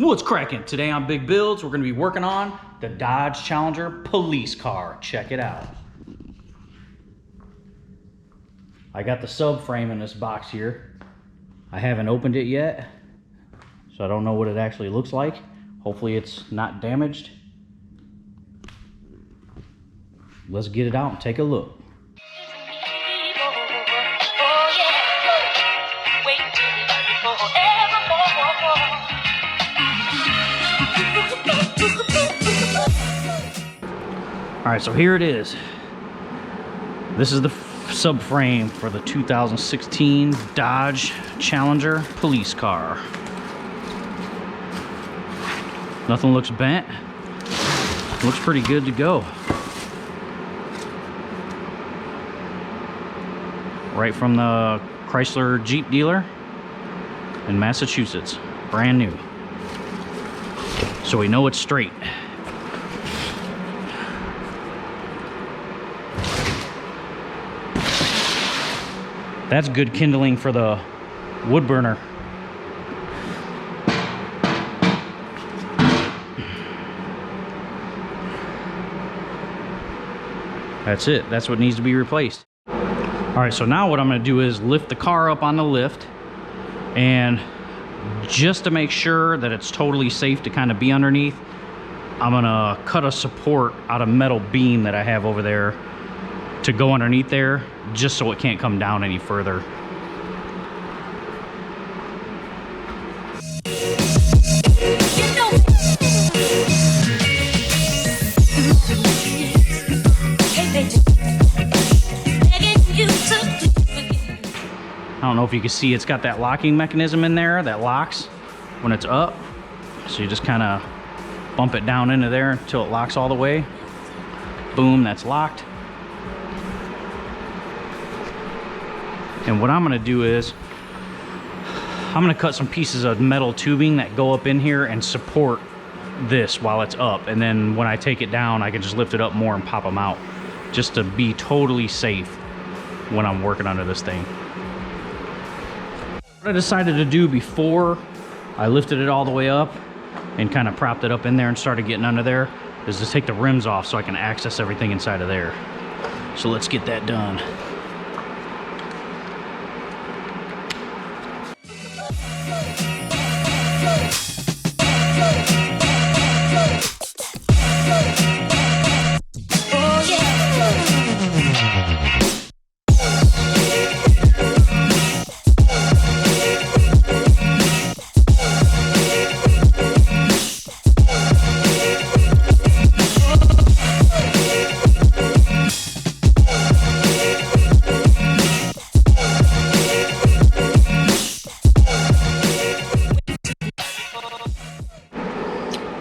What's cracking? Today on Big Builds, we're gonna be working on the Dodge Challenger police car. Check it out. I got the subframe in this box here. I haven't opened it yet, so I don't know what it actually looks like. Hopefully it's not damaged. Let's get it out and take a look. All right, so here it is. This is the subframe for the 2016 Dodge Challenger police car. Nothing looks bent. Looks pretty good to go. Right from the Chrysler Jeep dealer in Massachusetts. Brand new. So we know it's straight. That's good kindling for the wood burner. That's it. That's what needs to be replaced. All right, so now what I'm gonna do is lift the car up on the lift, and just to make sure that it's totally safe to kind of be underneath, I'm gonna cut a support out of metal beam that I have over there to go underneath there, just so it can't come down any further. I don't know if you can see, it's got that locking mechanism in there that locks when it's up. So you just kind of bump it down into there until it locks all the way. Boom, that's locked. And what I'm gonna do is, I'm gonna cut some pieces of metal tubing that go up in here and support this while it's up. And then when I take it down, I can just lift it up more and pop them out, just to be totally safe when I'm working under this thing. What I decided to do before I lifted it all the way up and kind of propped it up in there and started getting under there is to take the rims off so I can access everything inside of there. So let's get that done.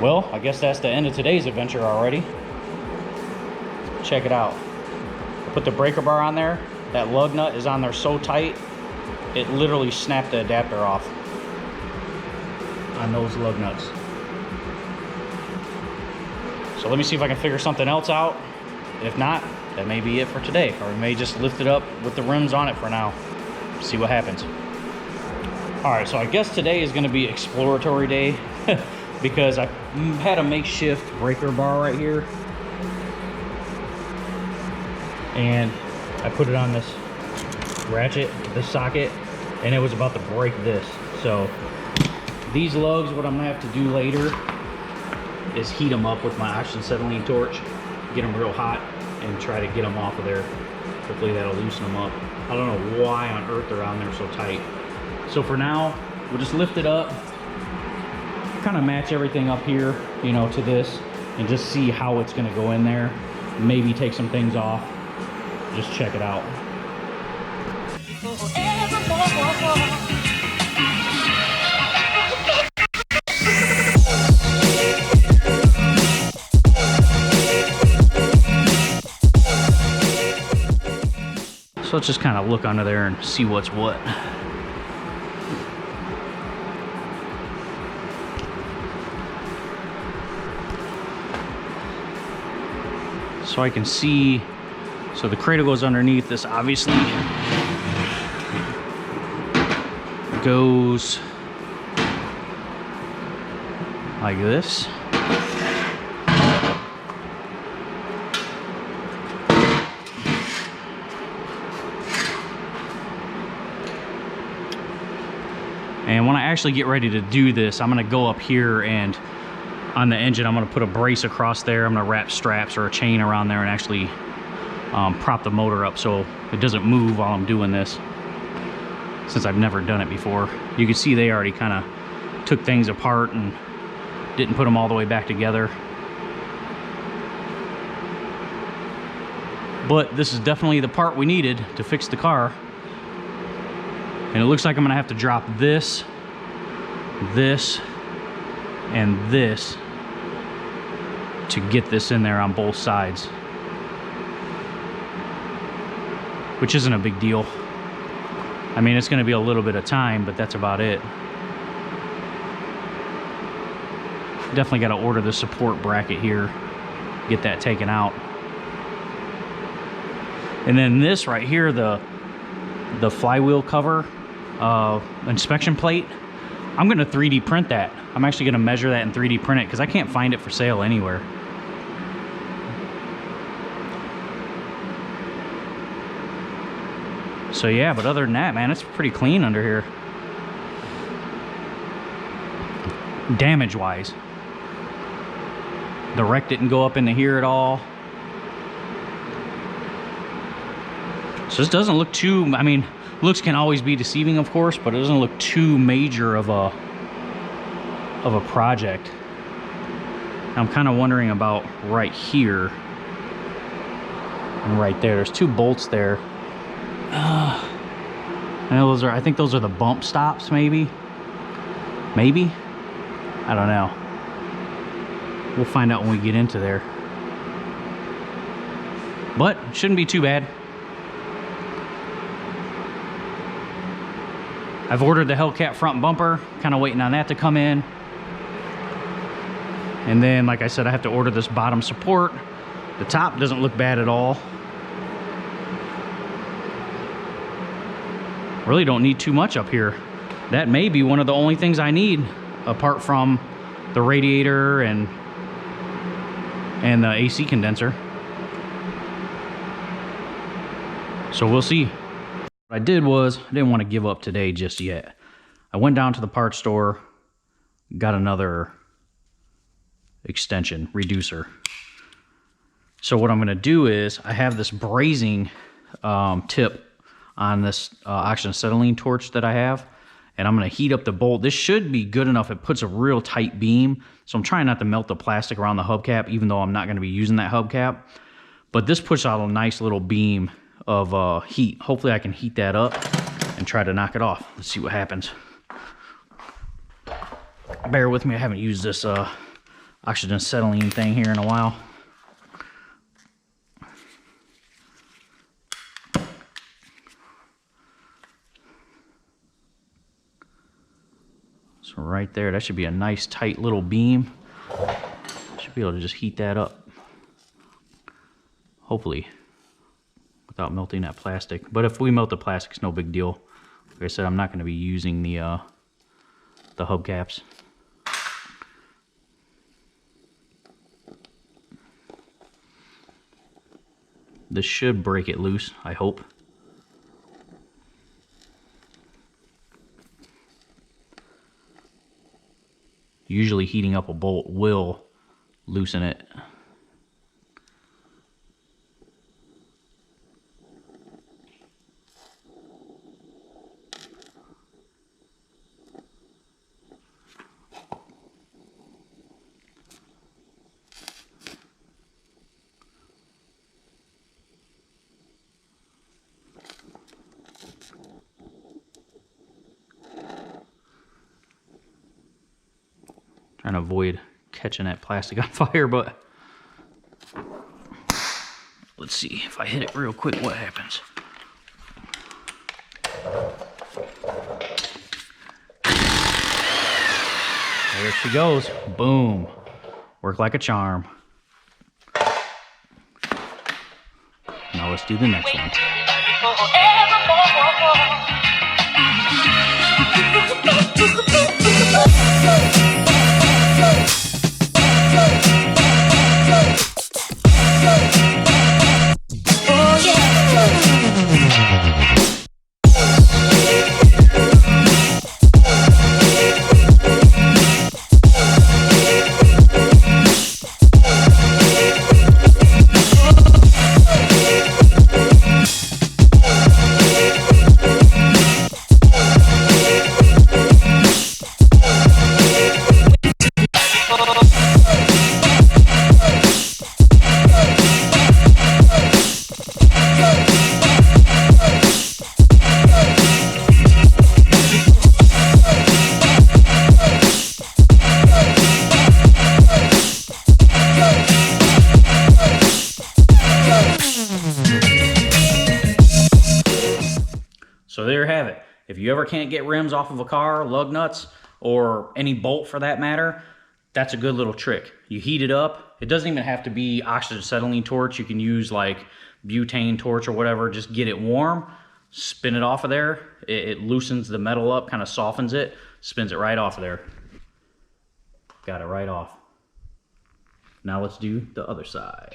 Well, I guess that's the end of today's adventure already. Check it out. I put the breaker bar on there. That lug nut is on there so tight, it literally snapped the adapter off on those lug nuts. So let me see if I can figure something else out. If not, that may be it for today. Or we may just lift it up with the rims on it for now. See what happens. All right, so I guess today is gonna be exploratory day. Because I had a makeshift breaker bar right here, and I put it on this ratchet, this socket, and it was about to break this. So these lugs, what I'm gonna have to do later is heat them up with my oxyacetylene torch, get them real hot, and try to get them off of there. Hopefully that'll loosen them up. I don't know why on earth they're on there so tight. So for now, we'll just lift it up, kind of match everything up here, you know, to this, and just see how it's going to go in there. Maybe take some things off. Just check it out. So let's just kind of look under there and see what's what. So I can see, so the cradle goes underneath this, obviously goes like this. And when I actually get ready to do this, I'm gonna go up here and on the engine, I'm gonna put a brace across there. I'm gonna wrap straps or a chain around there and actually prop the motor up so it doesn't move while I'm doing this, since I've never done it before. You can see they already kind of took things apart and didn't put them all the way back together. But this is definitely the part we needed to fix the car. And it looks like I'm gonna have to drop this, this, and this to get this in there on both sides. Which isn't a big deal. I mean, it's gonna be a little bit of time, but that's about it. Definitely gotta order the support bracket here, get that taken out. And then this right here, the flywheel cover, inspection plate, I'm gonna 3D print that. I'm actually gonna measure that and 3D print it because I can't find it for sale anywhere. So yeah, but other than that, man, it's pretty clean under here. Damage wise, the wreck didn't go up into here at all. So this doesn't look too, I mean, looks can always be deceiving, of course, but it doesn't look too major of a project. I'm kind of wondering about right here and right there. There's two bolts there. I know those are, I think those are the bump stops, maybe. Maybe? I don't know. We'll find out when we get into there. But it shouldn't be too bad. I've ordered the Hellcat front bumper, kind of waiting on that to come in. And then, like I said, I have to order this bottom support. The top doesn't look bad at all. Really don't need too much up here. That may be one of the only things I need, apart from the radiator and the AC condenser. So we'll see. What I did was, I didn't want to give up today just yet. I went down to the parts store, got another extension, reducer. So what I'm going to do is, I have this brazing tip on this oxygen acetylene torch that I have, and I'm going to heat up the bolt. This should be good enough. It puts a real tight beam, so I'm trying not to melt the plastic around the hubcap, even though I'm not going to be using that hubcap. But this puts out a nice little beam of heat. Hopefully I can heat that up and try to knock it off. Let's see what happens. Bear with me, I haven't used this oxygen acetylene thing here in a while. So right there, that should be a nice tight little beam. Should be able to just heat that up. Hopefully, without melting that plastic. But if we melt the plastic, it's no big deal. Like I said, I'm not going to be using the hubcaps. This should break it loose, I hope. Usually heating up a bolt will loosen it. Trying to avoid catching that plastic on fire, but let's see if I hit it real quick, what happens. There she goes. Boom. Worked like a charm. Now let's do the next one. have it. If you ever can't get rims off of a car, lug nuts, or any bolt for that matter, that's a good little trick. You heat it up. It doesn't even have to be oxygen acetylene torch. You can use like butane torch or whatever. Just get it warm, spin it off of there. It loosens the metal up, kind of softens it, spins it right off of there. Got it right off. Now let's do the other side.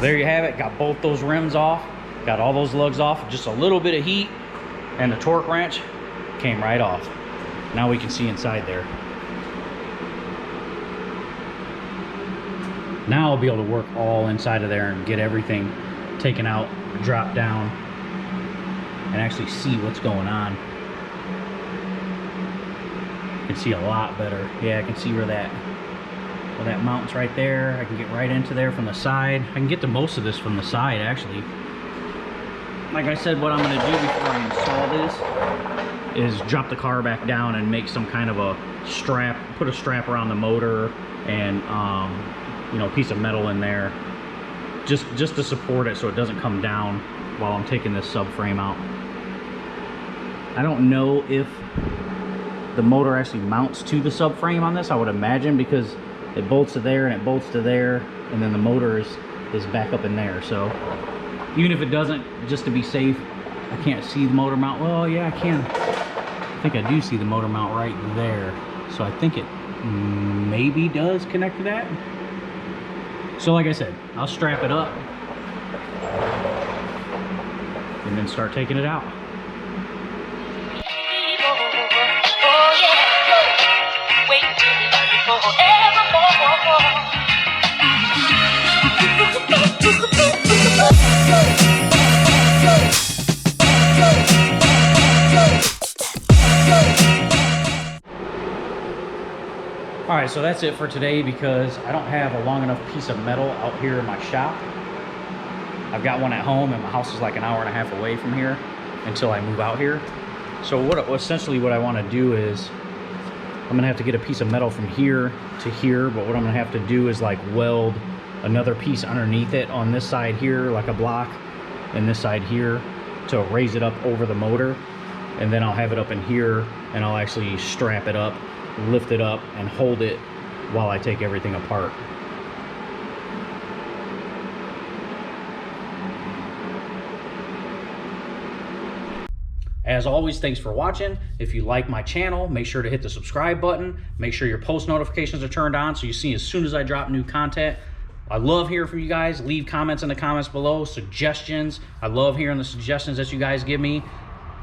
There you have it. Got both those rims off, got all those lugs off. Just a little bit of heat and the torque wrench came right off. Now we can see inside there. Now I'll be able to work all inside of there and get everything taken out, drop down, and actually see what's going on. You can see a lot better. Yeah, I can see where that mounts right there. I can get right into there from the side. I can get to most of this from the side, actually. Like I said, what I'm going to do before I install this is drop the car back down and make some kind of a strap, put a strap around the motor and you know, a piece of metal in there just to support it so it doesn't come down while I'm taking this subframe out. I don't know if the motor actually mounts to the subframe on this. I would imagine, because it bolts to there and it bolts to there, and then the motor is back up in there. So even if it doesn't, just to be safe, I can't see the motor mount. Well, yeah, I can. I think I do see the motor mount right there. So I think it maybe does connect to that. So like I said, I'll strap it up and then start taking it out. Alright, so that's it for today, because I don't have a long enough piece of metal out here in my shop. I've got one at home, and my house is like an hour and a half away from here until I move out here. So essentially what I want to do is, I'm going to have to get a piece of metal from here to here, but what I'm going to have to do is like weld another piece underneath it on this side here, like a block, and this side here, to raise it up over the motor. And then I'll have it up in here, and I'll actually strap it up, lift it up, and hold it while I take everything apart. As always, thanks for watching. If you like my channel, make sure to hit the subscribe button. Make sure your post notifications are turned on so you see as soon as I drop new content. I love hearing from you guys. Leave comments in the comments below, suggestions. I love hearing the suggestions that you guys give me.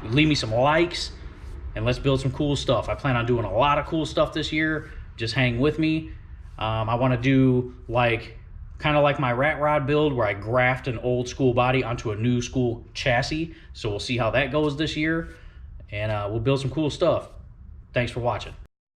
Leave me some likes, and let's build some cool stuff. I plan on doing a lot of cool stuff this year. Just hang with me. I want to do kind of like my rat rod build, where I graft an old school body onto a new school chassis. So we'll see how that goes this year, and we'll build some cool stuff. Thanks for watching.